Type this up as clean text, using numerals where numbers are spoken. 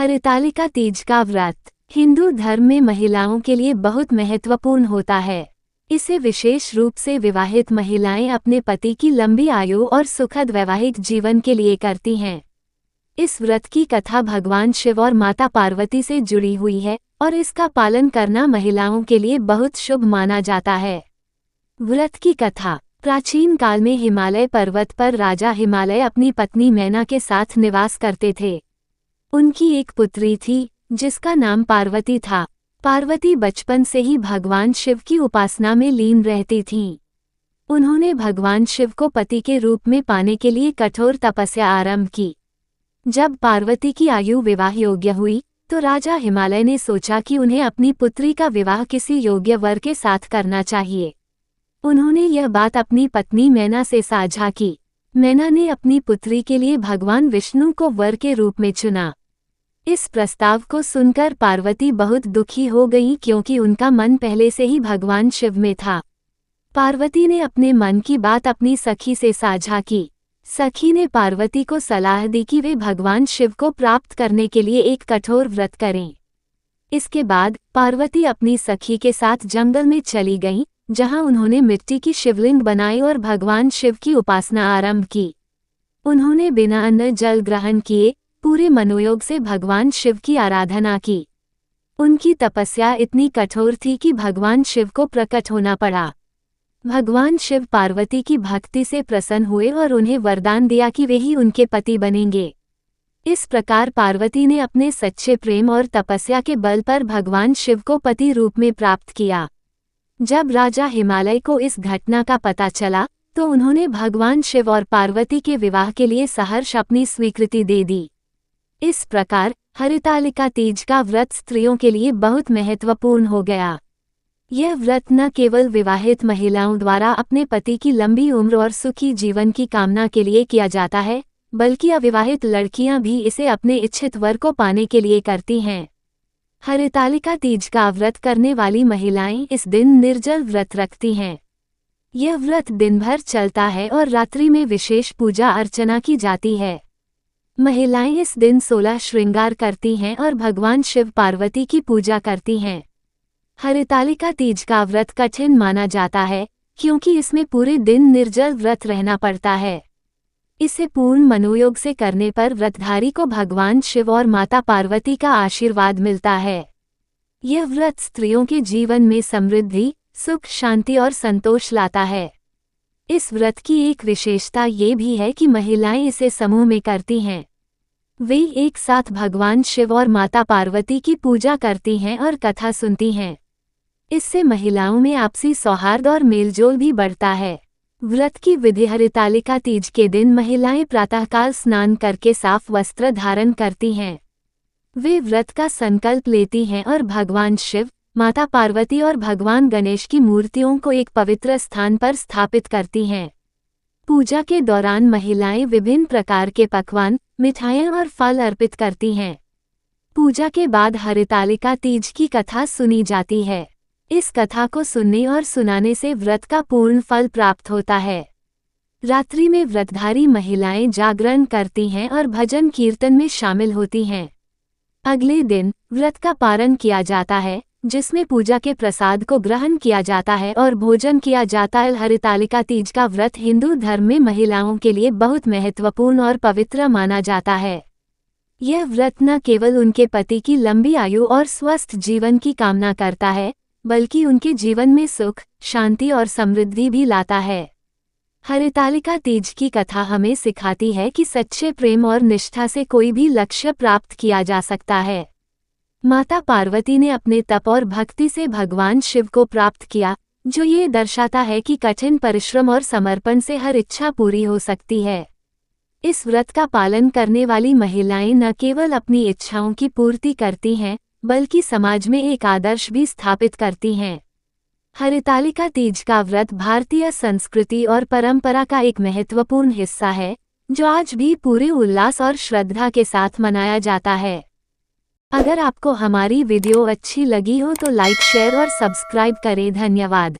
हरितालिका तीज का व्रत हिंदू धर्म में महिलाओं के लिए बहुत महत्वपूर्ण होता है। इसे विशेष रूप से विवाहित महिलाएं अपने पति की लंबी आयु और सुखद वैवाहिक जीवन के लिए करती हैं। इस व्रत की कथा भगवान शिव और माता पार्वती से जुड़ी हुई है और इसका पालन करना महिलाओं के लिए बहुत शुभ माना जाता है। व्रत की कथा प्राचीन काल में हिमालय पर्वत पर राजा हिमालय अपनी पत्नी मैना के साथ निवास करते थे। उनकी एक पुत्री थी जिसका नाम पार्वती था। पार्वती बचपन से ही भगवान शिव की उपासना में लीन रहती थीं। उन्होंने भगवान शिव को पति के रूप में पाने के लिए कठोर तपस्या आरंभ की। जब पार्वती की आयु विवाह योग्य हुई तो राजा हिमालय ने सोचा कि उन्हें अपनी पुत्री का विवाह किसी योग्य वर के साथ करना चाहिए। उन्होंने यह बात अपनी पत्नी मैना से साझा की। मैना ने अपनी पुत्री के लिए भगवान विष्णु को वर के रूप में चुना। इस प्रस्ताव को सुनकर पार्वती बहुत दुखी हो गई क्योंकि उनका मन पहले से ही भगवान शिव में था। पार्वती ने अपने मन की बात अपनी सखी से साझा की। सखी ने पार्वती को सलाह दी कि वे भगवान शिव को प्राप्त करने के लिए एक कठोर व्रत करें। इसके बाद पार्वती अपनी सखी के साथ जंगल में चली गईं, जहां उन्होंने मिट्टी की शिवलिंग बनाई और भगवान शिव की उपासना आरंभ की। उन्होंने बिना अन्न जल ग्रहण किए पूरे मनोयोग से भगवान शिव की आराधना की। उनकी तपस्या इतनी कठोर थी कि भगवान शिव को प्रकट होना पड़ा। भगवान शिव पार्वती की भक्ति से प्रसन्न हुए और उन्हें वरदान दिया कि वे ही उनके पति बनेंगे। इस प्रकार पार्वती ने अपने सच्चे प्रेम और तपस्या के बल पर भगवान शिव को पति रूप में प्राप्त किया। जब राजा हिमालय को इस घटना का पता चला तो उन्होंने भगवान शिव और पार्वती के विवाह के लिए सहर्ष अपनी स्वीकृति दे दी। इस प्रकार हरितालिका तीज का व्रत स्त्रियों के लिए बहुत महत्वपूर्ण हो गया। यह व्रत न केवल विवाहित महिलाओं द्वारा अपने पति की लंबी उम्र और सुखी जीवन की कामना के लिए किया जाता है, बल्कि अविवाहित लड़कियां भी इसे अपने इच्छित वर को पाने के लिए करती हैं। हरितालिका तीज का व्रत करने वाली महिलाएं इस दिन निर्जल व्रत रखती हैं। यह व्रत दिन भर चलता है और रात्रि में विशेष पूजा अर्चना की जाती है। महिलाएं इस दिन 16 श्रृंगार करती हैं और भगवान शिव पार्वती की पूजा करती हैं। हरितालिका तीज का व्रत कठिन माना जाता है क्योंकि इसमें पूरे दिन निर्जल व्रत रहना पड़ता है। इसे पूर्ण मनोयोग से करने पर व्रतधारी को भगवान शिव और माता पार्वती का आशीर्वाद मिलता है। यह व्रत स्त्रियों के जीवन में समृद्धि, सुख, शांति और संतोष लाता है। इस व्रत की एक विशेषता ये भी है कि महिलाएं इसे समूह में करती हैं। वे एक साथ भगवान शिव और माता पार्वती की पूजा करती हैं और कथा सुनती हैं। इससे महिलाओं में आपसी सौहार्द और मेलजोल भी बढ़ता है। व्रत की विधि हरितालिका तीज के दिन महिलाएं प्रातःकाल स्नान करके साफ वस्त्र धारण करती हैं। वे व्रत का संकल्प लेती हैं और भगवान शिव, माता पार्वती और भगवान गणेश की मूर्तियों को एक पवित्र स्थान पर स्थापित करती हैं। पूजा के दौरान महिलाएं विभिन्न प्रकार के पकवान, मिठाइयाँ और फल अर्पित करती हैं। पूजा के बाद हरितालिका तीज की कथा सुनी जाती है। इस कथा को सुनने और सुनाने से व्रत का पूर्ण फल प्राप्त होता है। रात्रि में व्रतधारी महिलाएं जागरण करती हैं और भजन कीर्तन में शामिल होती हैं। अगले दिन व्रत का पारण किया जाता है, जिसमें पूजा के प्रसाद को ग्रहण किया जाता है और भोजन किया जाता है। हरितालिका तीज का व्रत हिंदू धर्म में महिलाओं के लिए बहुत महत्वपूर्ण और पवित्र माना जाता है। यह व्रत न केवल उनके पति की लंबी आयु और स्वस्थ जीवन की कामना करता है, बल्कि उनके जीवन में सुख, शांति और समृद्धि भी लाता है। हरितालिका तीज की कथा हमें सिखाती है कि सच्चे प्रेम और निष्ठा से कोई भी लक्ष्य प्राप्त किया जा सकता है। माता पार्वती ने अपने तप और भक्ति से भगवान शिव को प्राप्त किया, जो ये दर्शाता है कि कठिन परिश्रम और समर्पण से हर इच्छा पूरी हो सकती है। इस व्रत का पालन करने वाली महिलाएं न केवल अपनी इच्छाओं की पूर्ति करती हैं, बल्कि समाज में एक आदर्श भी स्थापित करती हैं। हरितालिका तीज का व्रत भारतीय संस्कृति और परंपरा का एक महत्वपूर्ण हिस्सा है, जो आज भी पूरे उल्लास और श्रद्धा के साथ मनाया जाता है। अगर आपको हमारी वीडियो अच्छी लगी हो तो लाइक, शेयर और सब्सक्राइब करें। धन्यवाद।